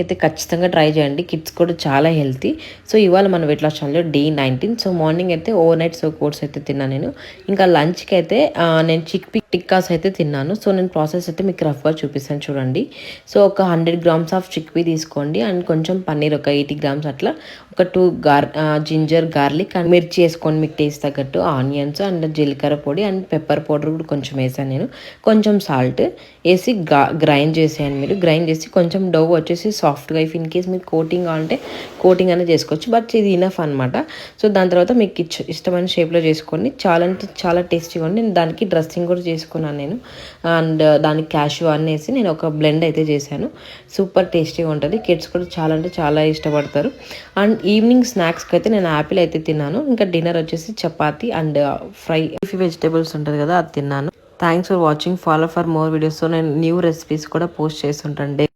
అయితే ఖచ్చితంగా ట్రై చేయండి. కిడ్స్ కూడా చాలా హెల్తీ. సో ఇవాళ మన వెయిట్ లాస్ ఛానల్‌లో డే 19. సో మార్నింగ్ అయితే ఓవర్ నైట్ ఓట్స్ అయితే తిన్నాను నేను. ఇంకా లంచ్‌కి అయితే నేను టిక్కాస్ అయితే తిన్నాను. సో నేను ప్రాసెస్ అయితే మీకు రఫ్‌గా చూపిస్తాను చూడండి. సో ఒక 100 గ్రామ్స్ ఆఫ్ చిక్పీ తీసుకోండి అండ్ కొంచెం పన్నీర్ ఒక 80 గ్రామ్స్ అట్లా, ఒక 2 జింజర్ గార్లిక్ అండ్ మిర్చి వేసుకోండి మీకు టేస్ట్ తగ్గట్టు, ఆనియన్స్ అండ్ జీలకర్ర పొడి అండ్ పెప్పర్ పౌడర్ కూడా కొంచెం వేసాను నేను, కొంచెం సాల్ట్ వేసి గ్రైండ్ చేసేయండి. మీరు గ్రైండ్ చేసి కొంచెం డవ్ వచ్చేసి సాఫ్ట్గా, ఇఫ్ ఇన్ కేస్ మీకు కోటింగ్ కావాలంటే కోటింగ్ అనేది చేసుకోవచ్చు, బట్ ఇది ఇనఫ్ అనమాట. సో దాని తర్వాత మీకు ఇష్టమైన షేప్లో చేసుకోండి. చాలా అంటే చాలా టేస్టీగా ఉంది. నేను దానికి డ్రెస్సింగ్ కూడా చేసుకున్నాను నేను, అండ్ దానికి క్యాషు అన్నీ వేసి నేను ఒక బ్లెండ్ అయితే చేశాను. సూపర్ టేస్టీగా ఉంటుంది. కిడ్స్ కూడా చాలా అంటే చాలా ఇష్టపడతారు. అండ్ ఈవినింగ్ స్నాక్స్కి అయితే నేను యాపిల్ అయితే తిన్నాను. ఇంకా డిన్నర్ వచ్చేసి chapati and fry leafy vegetables ఉంటుంది కదా, అది తిన్నాను. Thanks for watching. Follow for more videos. So నేను న్యూ రెసిపీస్ కూడా పోస్ట్ చేస్తుంటాను.